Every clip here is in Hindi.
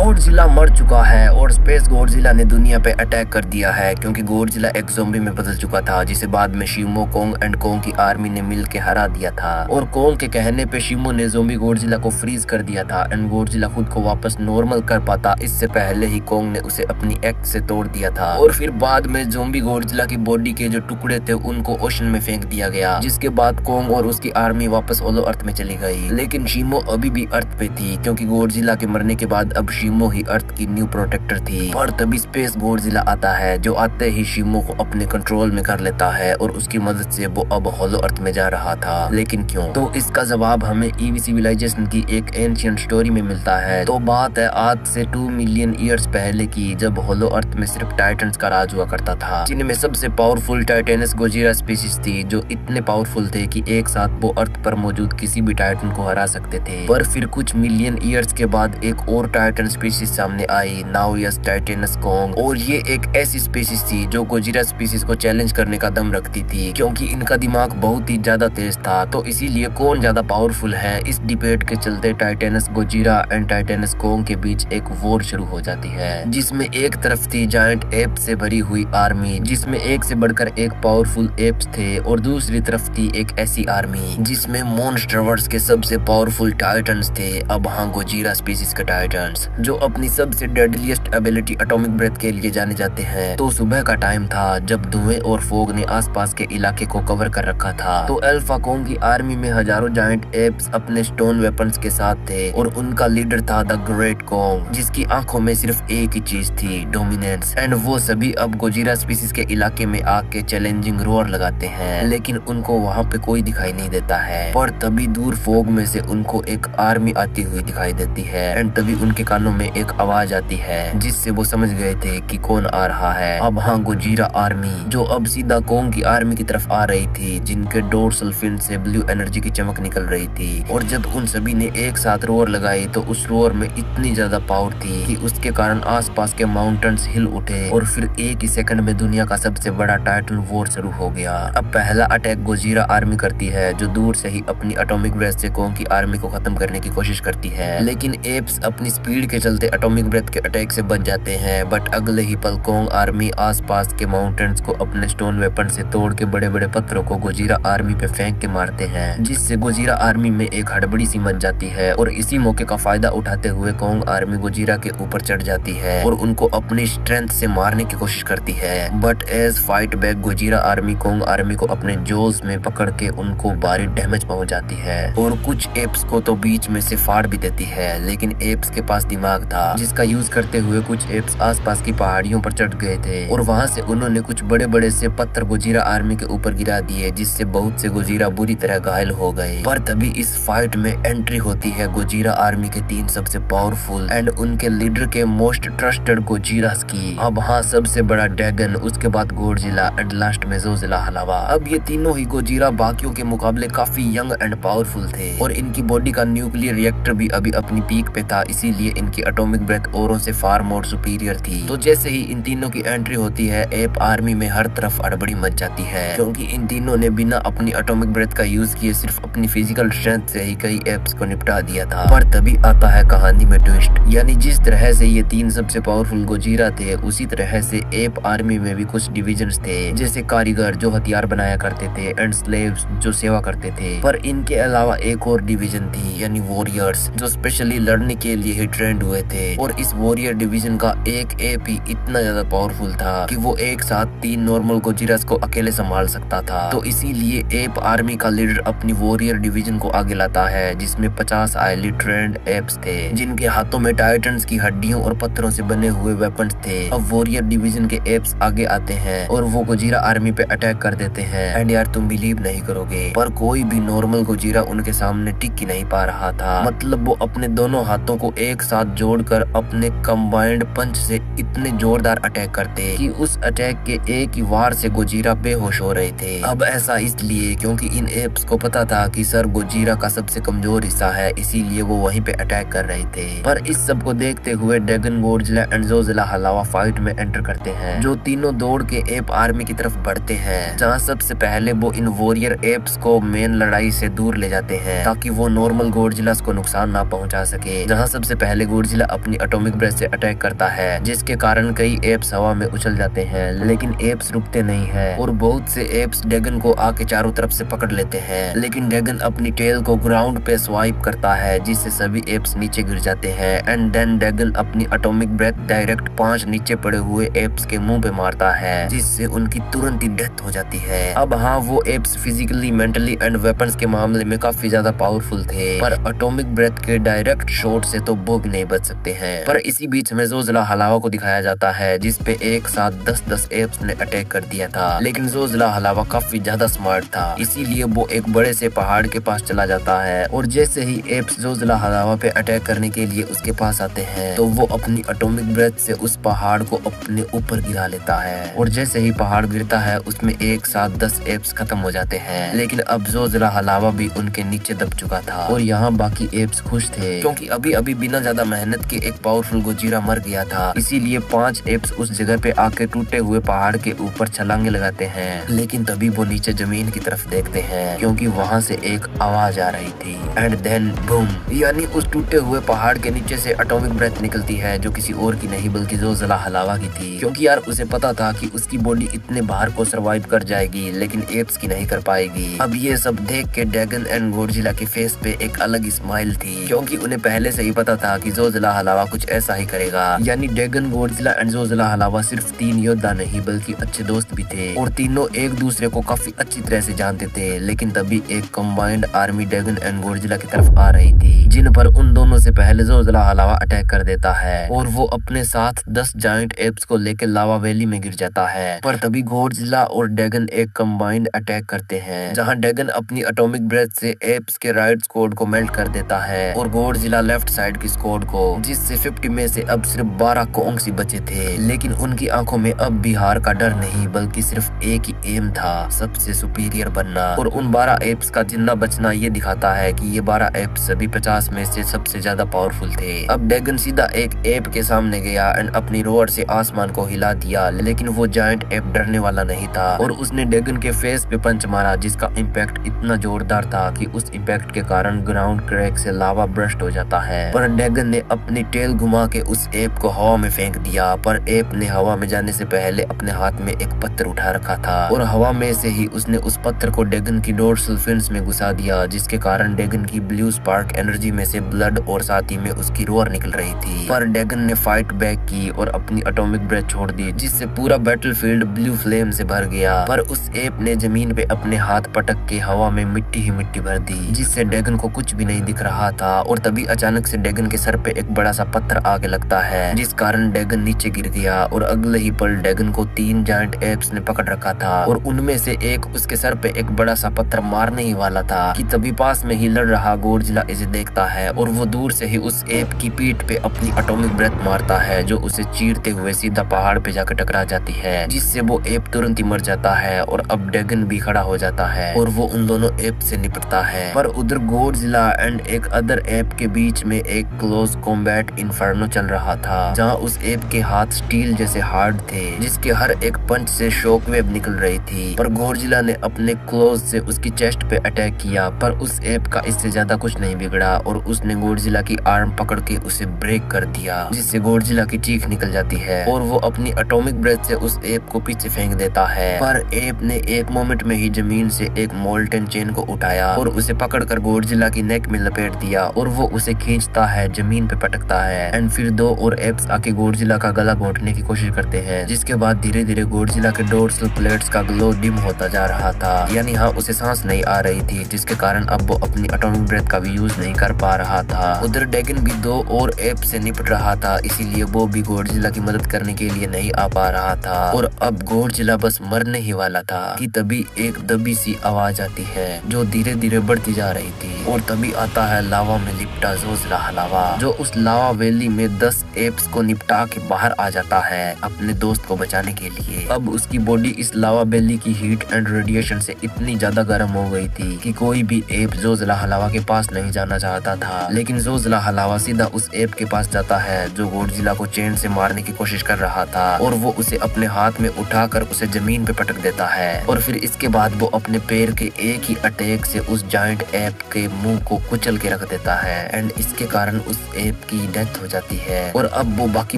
गॉडजिला मर चुका है और स्पेस गॉडजिला ने दुनिया पे अटैक कर दिया है क्योंकि गॉडजिला एक ज़ॉम्बी में बदल चुका था, जिसे बाद में शिमो, कोंग एंड कोंग की आर्मी ने मिल के हरा दिया था। और कोंग के कहने पे शिमो ने ज़ॉम्बी गॉडजिला को फ्रीज कर दिया था एंड गॉडजिला खुद को वापस नॉर्मल कर पाता इससे पहले ही कोंग ने उसे अपनी एक्स से तोड़ दिया था। और फिर बाद में ज़ॉम्बी गॉडजिला की बॉडी के जो टुकड़े थे उनको ओशन में फेंक दिया गया, जिसके बाद कोंग और उसकी आर्मी वापस होलो अर्थ में चली गई। लेकिन शिमो अभी भी अर्थ पे थी क्योंकि गॉडजिला के मरने के बाद अब शिमो ही अर्थ की न्यू प्रोटेक्टर थी। पर तभी स्पेस गॉडजिला आता है जो आते ही शिमो को अपने कंट्रोल में कर लेता है और उसकी मदद से वो अब होलो अर्थ में जा रहा था। लेकिन क्यों? तो इसका जवाब हमें ईवी सिविलाइजेशन की एक एंशिएंट स्टोरी में मिलता है। तो बात है आज से 2 मिलियन ईयर्स पहले की, जब होलो अर्थ में सिर्फ टाइटन्स का राज हुआ करता था, जिनमें सबसे पावरफुल टाइटेनस गोजिरा स्पीशीज थी जो इतने पावरफुल थे कि एक साथ वो अर्थ पर मौजूद किसी भी टाइटन को हरा सकते थे। पर फिर कुछ मिलियन ईयर्स के बाद एक और टाइटन स्पीशीज सामने आई, नाउयस टाइटेनस कोंग। और ये एक ऐसी स्पीशीज थी जो गोजिरा स्पीशीज को चैलेंज करने का दम रखती थी क्योंकि इनका दिमाग बहुत ही ज्यादा तेज था। तो इसीलिए कौन ज्यादा पावरफुल है, इस डिबेट के चलते टाइटेनस गोजिरा एंड टाइटेनस कोंग के बीच एक वॉर शुरू हो जाती है, जिसमें एक तरफ थी जायंट एप से भरी हुई आर्मी जिसमें एक से बढ़कर एक पावरफुल एप्स थे, और दूसरी तरफ थी एक ऐसी आर्मी जिसमें मॉन्स्टर्स के सबसे पावरफुल टाइटन्स थे। अब हाँ, गोजिरा स्पीशीज के टाइटन्स जो अपनी सबसे डेडलीस्ट एबिलिटी एटॉमिक ब्रेथ के लिए जाने जाते हैं। तो सुबह का टाइम था जब धुएं और फोग ने आसपास के इलाके को कवर कर रखा था। तो अल्फा कोंग की आर्मी में हजारों जायंट एप्स अपने स्टोन वेपन्स के साथ थे और उनका लीडर था द ग्रेट कोंग, जिसकी आंखों में सिर्फ एक ही चीज थी, डोमिनेंस। एंड वो सभी अब गोजिरा स्पीशीज के इलाके में आके चैलेंजिंग रोर लगाते हैं, लेकिन उनको वहाँ पे कोई दिखाई नहीं देता है। पर तभी दूर फोग में से उनको एक आर्मी आती हुई दिखाई देती है एंड तभी उनके कानों में एक आवाज आती है जिससे वो समझ गए थे कि कौन आ रहा है। अब हाँ, गोजिरा आर्मी जो अब सीधा कोंग की आर्मी की तरफ आ रही थी, जिनके डोर्सल फिन से ब्लू एनर्जी की चमक निकल रही थी। और जब उन सभी ने एक साथ रोर लगाई तो उस रोर में इतनी ज्यादा पावर थी कि उसके कारण आसपास के माउंटेन्स हिल उठे और फिर एक ही सेकंड में दुनिया का सबसे बड़ा टाइटन वॉर शुरू हो गया। अब पहला अटैक गोजिरा आर्मी करती है जो दूर से ही अपनी एटॉमिक ब्रेथ से कोंग की आर्मी को खत्म करने की कोशिश करती है, लेकिन एप्स अपनी स्पीड के चलते एटॉमिक ब्रेथ के अटैक से बच जाते हैं। बट अगले ही पल कोंग आर्मी आसपास के माउंटेन्स को अपने स्टोन वेपन से तोड़ के बड़े बड़े पत्थरों को गोजिरा आर्मी पे फेंक के मारते हैं, जिससे गोजिरा आर्मी में एक हड़बड़ी सी मच जाती है। और इसी मौके का फायदा उठाते हुए कोंग आर्मी गोजिरा के ऊपर चढ़ जाती है और उनको अपनी स्ट्रेंथ से मारने की कोशिश करती है। But as fight back Gojira army Kong army को अपने जोस में पकड़ के उनको भारी डैमेज पहुंचाती है और कुछ एप्स को तो बीच में से फाड़ भी देती है। लेकिन एप्स के पास दिमाग था जिसका यूज करते हुए कुछ एप्स आसपास की पहाड़ियों पर चढ़ गए थे और वहां से उन्होंने कुछ बड़े बड़े से पत्थर गोजिरा आर्मी के ऊपर गिरा दिए, जिससे बहुत से गोजिरा बुरी तरह घायल हो गए। पर तभी इस फाइट में एंट्री होती है गोजिरा आर्मी के 3 सबसे पावरफुल एंड उनके लीडर के मोस्ट ट्रस्टेड गोजिरास की। अब हाँ, सबसे बड़ा ड्रैगन, उसके बाद गॉडजिला एंड लास्ट में ज़ोज़िला हलावा। अब ये तीनों ही गोजिरा बाकियों के मुकाबले काफी यंग एंड पावरफुल थे और इनकी बॉडी का न्यूक्लियर रिएक्टर भी अभी अपनी पीक पे था, इसीलिए इनकी एटॉमिक ब्रेथ औरों से फार मोर सुपीरियर थी। तो जैसे ही इन तीनों की एंट्री होती है, एप आर्मी में हर तरफ हड़बड़ी मच जाती है क्योंकि इन तीनों ने बिना अपनी एटॉमिक ब्रेथ का यूज किए सिर्फ अपनी फिजिकल स्ट्रेंथ से ही कई एप्स को निपटा दिया था। पर तभी आता है कहानी में ट्विस्ट, यानी जिस तरह से ये 3 सबसे पावरफुल गोजिरा थे, उसी तरह से एप आर्मी में भी कुछ डिविजन्स थे, जैसे कारीगर जो हथियार बनाया करते थे एंड स्लेव्स जो सेवा करते थे। पर इनके अलावा एक और डिवीजन थी, यानी वॉरियर्स, जो स्पेशली लड़ने के लिए ही ट्रेंड हुए थे। और इस वॉरियर डिवीजन का एक एप ही इतना ज्यादा पावरफुल था कि वो एक साथ 3 नॉर्मल गोजिरास को अकेले संभाल सकता था। तो इसीलिए एप आर्मी का लीडर अपनी वॉरियर डिवीजन को आगे लाता है, जिसमें 50 हाईली ट्रेंड एप्स थे जिनके हाथों में टाइटन्स की हड्डियों और पत्थरों से बने हुए वेपन्स थे। अब वॉरियर डिवीजन के एप्स आगे आते हैं और वो गोजिरा आर्मी पे अटैक कर देते हैं। एंड यार, तुम बिलीव नहीं करोगे, पर कोई भी नॉर्मल गोजिरा उनके सामने टिक ही नहीं पा रहा था। मतलब वो अपने दोनों हाथों को एक साथ जोड़कर अपने कंबाइंड पंच से इतने जोरदार अटैक करते कि उस अटैक के एक ही वार से गोजिरा बेहोश हो रहे थे। अब ऐसा इसलिए क्योंकि इन एप्स को पता था कि सर गोजिरा का सबसे कमजोर हिस्सा है, इसीलिए वो वहीं पे अटैक कर रहे थे। पर इस सब को देखते हुए dragon, Godzilla and Zojila Halawa fight में एंटर करते हैं, जो तीनों दौड़ के एप आर्मी की तरफ बढ़ते हैं, जहाँ सबसे पहले वो इन वॉरियर एप्स को मेन लड़ाई से दूर ले जाते हैं ताकि वो नॉर्मल गॉडजिलास को नुकसान ना पहुंचा सके। जहाँ सबसे पहले गॉडजिला गोडजिला अपनी एटॉमिक ब्रेथ से अटैक करता है, जिसके कारण कई एप्स हवा में उछल जाते हैं, लेकिन एप्स रुकते नहीं है और बहुत से एप्स ड्रैगन को आके चारों तरफ से पकड़ लेते हैं। लेकिन ड्रैगन अपनी टेल को ग्राउंड पे स्वाइप करता है, जिससे सभी एप्स नीचे गिर जाते हैं। एंड देन ड्रैगन अपनी एटॉमिक ब्रेथ डायरेक्ट 5 नीचे पड़े हुए एप्स के मुंह पे मारता है, जिससे उनकी तुरंत ही डेथ हो जाती है। अब हाँ, वो apps physically, mentally and weapons के मामले में काफी ज्यादा पावरफुल थे, पर एटॉमिक ब्रेथ के डायरेक्ट शॉट से तो वो भी नहीं बच सकते हैं। पर इसी बीच में ज़ोज़िला हलावा को दिखाया जाता है, जिसपे एक साथ 10-10 एप्स ने अटैक कर दिया था। लेकिन ज़ोज़िला हलावा काफी ज्यादा स्मार्ट था, इसीलिए वो एक बड़े से पहाड़ के पास चला जाता है और जैसे ही एप्स ज़ोज़िला हलावा पे अटैक करने के लिए उसके पास आते हैं, तो वो अपनी एटॉमिक ब्रेथ से उस पहाड़ को अपने ऊपर गिरा लेता है और जैसे ही पहाड़ गिरता है उसमें एक साथ 10 एप्स खत्म हो जाते हैं। लेकिन अब ज़ोज़िला हलावा भी उनके नीचे दब चुका था और यहाँ बाकी एप्स खुश थे, क्योंकि अभी अभी बिना ज्यादा मेहनत के एक पावरफुल गोजीरा मर गया था। इसीलिए 5 एप्स उस जगह पे आके टूटे हुए पहाड़ के ऊपर छलांगे लगाते हैं। लेकिन तभी वो नीचे जमीन की तरफ देखते हैं, क्योंकि वहाँ से एक आवाज आ रही थी। एंड देन बूम, यानी उस टूटे हुए पहाड़ के नीचे से एटॉमिक ब्रेथ निकलती है, जो किसी और की नहीं बल्कि ज़ोज़िला हलावा की थी। क्योंकि यार उसे पता था कि उसकी बॉडी इतने बाहर को सरवाइव कर जाएगी, लेकिन एप्स की नहीं कर पाएगी। अब ये सब देख के ड्रैगन एंड गोडजिला के फेस पे एक अलग स्माइल थी, क्योंकि उन्हें पहले से ही पता था कि ज़ोज़िला हलावा कुछ ऐसा ही करेगा। यानी ड्रैगन, गोडजिला एंड ज़ोज़िला हलावा सिर्फ 3 योद्धा नहीं बल्कि अच्छे दोस्त भी थे और तीनों एक दूसरे को काफी अच्छी तरह से जानते थे। लेकिन तभी एक combined army dragon and Godzilla की तरफ आ रही थी, जिन पर उन दोनों से पहले ज़ोज़िला हलावा अटैक कर देता है और वो अपने साथ 10 जायंट एप्स को लेकर लावा वैली में गिर जाता है। पर तभी गोडजिला और ड्रैगन एक कंबाइंड अटैक करते हैं, जहां ड्रैगन अपनी एटॉमिक ब्रेथ से एप्स के राइट स्क्वाड को मेल्ट कर देता है और गोडजिला लेफ्ट साइड की स्क्वाड को, जिससे 50 में से अब सिर्फ 12 कोंग्स ही बचे थे। लेकिन उनकी आंखों में अब भी हार का डर नहीं बल्कि सिर्फ एक ही एम था, सबसे सुपीरियर बनना। और उन 12 एप्स का जिंदा बचना ये दिखाता है कि ये 12 एप्स सभी 50 में से सबसे ज्यादा पावरफुल थे। अब ड्रैगन सीधा एक एप के सामने गया एंड अपनी रोअर से आसमान को हिला दिया, लेकिन वो जायंट एप डरने वाला नहीं था और उसने ड्रैगन के फेस पे पंच मारा, जिसका इम्पैक्ट इतना जोरदार था कि उस इम्पैक्ट के कारण ग्राउंड क्रैक से लावा ब्रस्ट हो जाता है। पर ड्रैगन ने अपनी टेल घुमा के उस एप को हवा में फेंक दिया, पर एप ने हवा में जाने से पहले अपने हाथ में एक पत्थर उठा रखा था और हवा में से ही उसने उस पत्थर को ड्रैगन की डोर्सल फिन्स में घुसा दिया, जिसके कारण ड्रैगन की ब्लू स्पार्क एनर्जी में से ब्लड और साथ ही में उसकी रोअर निकल रही थी। पर ड्रैगन ने फाइट बैक की और अपनी एटॉमिक ब्रेथ छोड़ दी, जिससे पूरा बैटलफील्ड ब्लू फ्लेम से भर गया। पर उस एप ने जमीन पे अपने हाथ पटक के हवा में मिट्टी ही मिट्टी भर दी, जिससे ड्रैगन को कुछ भी नहीं दिख रहा था। और तभी अचानक से ड्रैगन के सर पे एक बड़ा सा पत्थर आगे लगता है, जिस कारण ड्रैगन नीचे गिर गया और अगले ही पल ड्रैगन को 3 जायंट एप्स ने पकड़ रखा था और उनमें से एक उसके सर पे एक बड़ा सा पत्थर मारने ही वाला था कि तभी पास में ही लड़ रहा गोडजिला इसे देखता है और वो दूर से ही उस एप की पीठ पे अपनी एटॉमिक ब्रेथ मारता है, जो उसे चीरते हुए सीधा पहाड़ पे जाकर टकरा जाती है, जिससे वो एप तुरंत ही मर जाता है और अब ड्रैगन भी खड़ा हो जाता है और वो उन दोनों एप से निपटता है। पर उधर गोडजिला एंड एक अदर एप के बीच में एक क्लोज कॉम्बैट इन्फर्नो चल रहा था, जहाँ उस एप के हाथ स्टील जैसे हार्ड थे, जिसके हर एक पंच से शॉकवेव निकल रही थी। पर गोडजिला ने अपने क्लोज से उसकी चेस्ट पे अटैक किया, पर उस एप का इससे ज्यादा कुछ नहीं बिगड़ा और उसने गोडजिला की आर्म पकड़ के उसे ब्रेक कर दिया, जिससे गोडजिला की चीख निकल जाती है और वो अपनी एटॉमिक ब्रेथ से उस एप को पीछे फेंक देता है। पर एप ने एक मोमेंट में ही जमीन से एक मोल्टन चेन को उठाया और उसे पकड़कर गोडजिला की नेक में लपेट दिया और वो उसे खींचता है, जमीन पे पटकता है। एंड फिर 2 और एप्स आके गोडजिला का गला घोंटने की कोशिश करते हैं, जिसके बाद धीरे धीरे गोडजिला के डोर्सल प्लेट्स का ग्लो डिम होता जा रहा था, यानी हाँ उसे सांस नहीं आ रही थी, जिसके कारण अब वो अपनी एटॉमिक ब्रेथ का भी यूज नहीं कर पा रहा था। उधर ड्रैगन भी 2 और एप से निपट रहा था, इसीलिए वो भी गोडजिला की मदद करने के लिए नहीं आ पा रहा था और अब गोडजिला बस मरने ही वाला था कि तभी एक दबी सी आवाज आती है, जो धीरे धीरे बढ़ती जा रही थी और तभी आता है लावा में लिपटा ज़ोज़िला हलावा, जो उस लावा वैली में 10 एप्स को निपटा के बाहर आ जाता है अपने दोस्त को बचाने के लिए। अब उसकी बॉडी इस लावा वैली की हीट एंड रेडिएशन से इतनी ज्यादा गर्म हो गई थी कि कोई भी एप ज़ोज़िला हलावा के पास नहीं जाना चाहता था। लेकिन ज़ोज़िला हलावा सीधा उस एप के पास जाता है जो गोडजिला को चेन से मारने की कोशिश कर रहा था और वो उसे अपने हाथ में उठाकर उसे जमीन पे पटक देता है और फिर इसके बाद वो अपने पैर के एक ही अटैक से उस जायंट एप के मुंह को कुचल के रख देता है एंड इसके कारण उस एप की डेथ हो जाती है और अब वो बाकी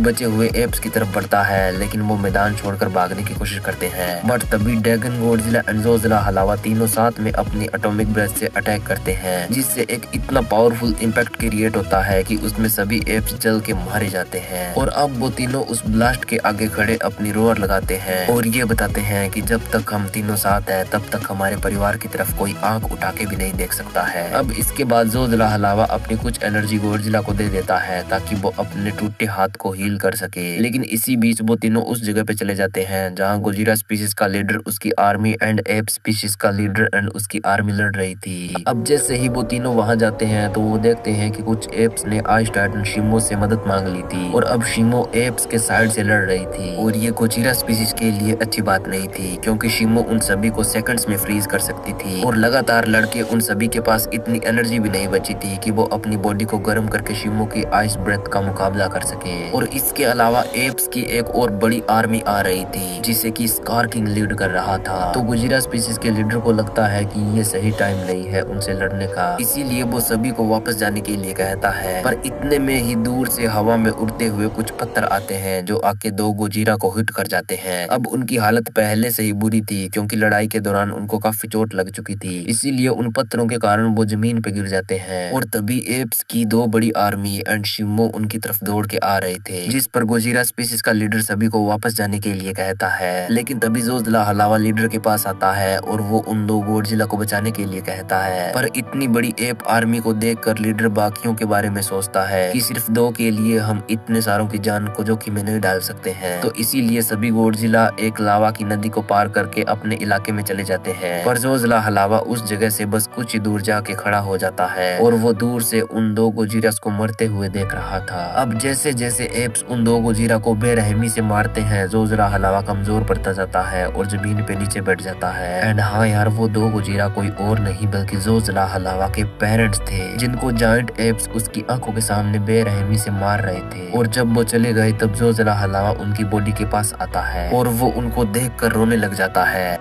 बचे हुए एप्स की तरफ बढ़ता है, लेकिन वो मैदान छोड़कर भागने की कोशिश करते हैं। बट तभी ड्रैगन, गोडजिला एंड जोजिला हलावा तीनों साथ में अपनी एटॉमिक ब्रेथ से अटैक करते हैं, जिससे एक इतना पावरफुल इम्पैक्ट क्रिएट होता है कि उसमें सभी एप्स जल के मारे जाते हैं। और अब वो तीनों उस ब्लास्ट के आगे खड़े अपनी रोअर लगाते हैं और ये बताते हैं कि जब तक हम तीनों साथ हैं तब तक हमारे परिवार की तरफ कोई आंख उठा के भी नहीं देख सकता है। अब इसके बाद जोजिला हलावा अपनी कुछ एनर्जी गोडजिला को दे देता है ताकि वो अपने टूटे हाथ को हील कर सके। लेकिन इसी बीच वो तीनों उस जगह पे चले जाते हैं जहाँ गोजिरा स्पीशीज का लीडर, उसकी आर्मी एंड एप स्पीशीज का लीडर एंड उसकी आर्मी लड़ रही थी। अब जैसे ही वो तीनों वहाँ जाते हैं तो वो देखते हैं कि कुछ एप्स ने आइस टाइटन शिमो से मदद मांग ली थी और अब शिमो एप्स के साइड से लड़ रही थी। और ये गोजिरा स्पीशीज के लिए अच्छी बात नहीं थी क्योंकि शिमो उन सभी को सेकंड्स में फ्रीज कर सकती थी और लगातार लड़के उन सभी के पास इतनी एनर्जी भी नहीं बची थी कि वो अपनी बॉडी को गर्म करके शिमो की आइस ब्रेथ का मुकाबला कर सके। और इसके अलावा एप्स की एक और बड़ी आर्मी आ रही थी जिसे कि स्कार किंग लीड कर रहा था। तो गोजिरा स्पीशीज के लीडर को लगता है कि ये सही टाइम नहीं है उनसे लड़ने का, इसीलिए वो सभी को वापस जाने के लिए कहता है। पर इतने में ही दूर से हवा में उड़ते हुए कुछ पत्थर आते हैं जो आके दो गोजिरा को हिट कर जाते हैं। अब उनकी हालत पहले से ही बुरी थी क्योंकि लड़ाई के दौरान उनको काफी चोट लग चुकी थी, इसीलिए उन पत्थरों के कारण वो जमीन पे गिर जाते हैं। और तभी एप्स की दो बड़ी आर्मी एंड शिमो उनकी तरफ दौड़ के आ रहे थे, जिस पर गोजिरा स्पीशीज का लीडर सभी को वापस जाने के लिए कहता है। लेकिन तभी जोजिला हलावा लीडर के पास आता है और वो उन दो गोडजिला को बचाने के लिए कहता है। पर इतनी बड़ी एप आर्मी को देखकर लीडर बाकियों के बारे में सोचता है कि सिर्फ दो के लिए हम इतने सारों की जान को जोखिम में नहीं डाल सकते हैं। तो इसीलिए सभी गोडजिला एक लावा की नदी को पार करके अपने इलाके में चले जाते हैं। पर जोजिला हलावा उस जगह से बस कुछ ही दूर जाके खड़ा हो जाता है और वो दूर से उन दो गोजिरास को मरते हुए देख रहा था। अब जैसे जैसे एप्स उन दो गोजिरा को बेरहमी से मारते हैं, जोजिला हलावा कमजोर पड़ता जाता है और जमीन पे नीचे बैठ जाता है। एंड हाँ यार, वो दो गोजिरा कोई और नहीं बल्कि जोजिला हलावा के पेरेंट्स थे, जिनको जायंट एप्स उसकी आंखों के सामने बेरहमी से मार रहे थे। और जब वो चले गए तब जोजिला हलावा उनकी बॉडी के पास आता है और वो उनको देखकर रोने लग जाता है।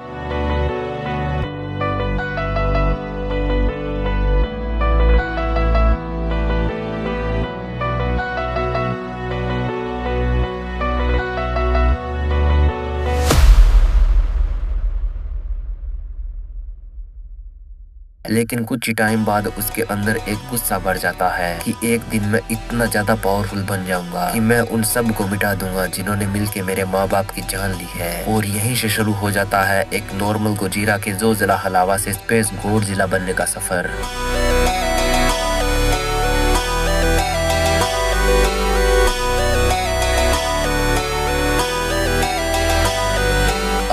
लेकिन कुछ ही टाइम बाद उसके अंदर एक गुस्सा भर जाता है कि एक दिन मैं इतना ज्यादा पावरफुल बन जाऊंगा कि मैं उन सब को मिटा दूंगा जिन्होंने मिलके मेरे माँ बाप की जान ली है। और यहीं से शुरू हो जाता है एक नॉर्मल गोजिरा के जोजिला हलावा से स्पेस गोडजिला बनने का सफर।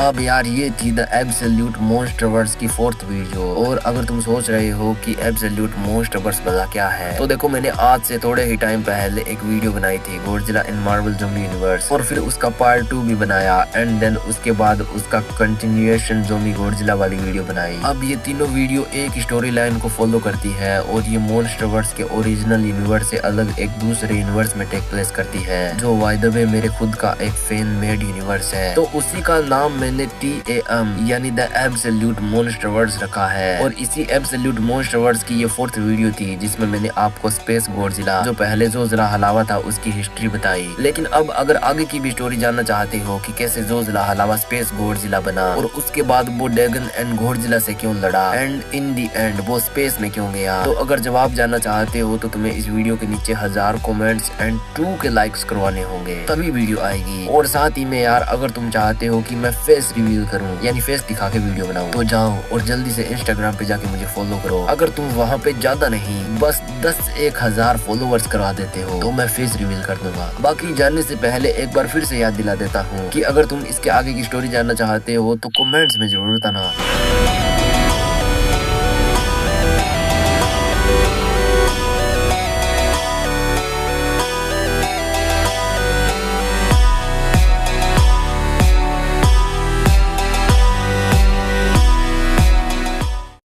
अब यार ये थी द एब्सोल्यूट मॉन्स्टरवर्स की 4th वीडियो। और अगर तुम सोच रहे हो कि एब्सोल्यूट मॉन्स्टरवर्स भला क्या है, तो देखो मैंने आज से थोड़े ही टाइम पहले एक वीडियो बनाई थी गोडजिला इन मार्वल ज़ॉम्बी यूनिवर्स, और फिर उसका पार्ट 2 भी बनाया एंड देन उसके बाद उसका कंटिन्यूएशन ज़ॉम्बी गोडजिला वाली वीडियो बनाई। अब ये तीनों वीडियो एक स्टोरी लाइन को फॉलो करती है और ये मॉन्स्टरवर्स के ओरिजिनल यूनिवर्स से अलग एक दूसरे यूनिवर्स में टेक प्लेस करती है, जो बाय द वे मेरे खुद का एक फैन मेड यूनिवर्स है। तो उसी का नाम मैंने TAM यानी द एब्सोल्यूट मॉन्स्टरवर्स रखा है। और इसी एब्सोल्यूट मॉन्स्टरवर्स की ये 4th वीडियो थी जिसमें मैंने आपको स्पेस गोडजिला, जो पहले जोजिला हलावा था, उसकी हिस्ट्री बताई। लेकिन अब अगर आगे की भी स्टोरी जानना चाहते हो कि कैसे जोजिला हलावा स्पेस गोडजिला बना और उसके बाद वो ड्रैगन एंड गोडजिला से क्यों लड़ा एंड इन दी एंड वो स्पेस में क्यों गया, तो अगर जवाब जानना चाहते हो तो तुम्हें इस वीडियो के नीचे 1000 कमेंट्स एंड 2 के लाइक्स करवाने होंगे, तभी वीडियो आएगी। और साथ ही में यार, अगर तुम चाहते हो कि मैं फेस रिवील करूं यानी फेस दिखा के वीडियो बनाऊं, तो जाओ और जल्दी से इंस्टाग्राम पे जाके मुझे फॉलो करो। अगर तुम वहां पे ज्यादा नहीं बस 10-1000 फॉलोवर्स करवा देते हो तो मैं फेस रिवील कर दूंगा। बाकी जानने से पहले एक बार फिर से याद दिला देता हूँ कि अगर तुम इसके आगे की स्टोरी जानना चाहते हो तो कमेंट्स में जरूर बताना।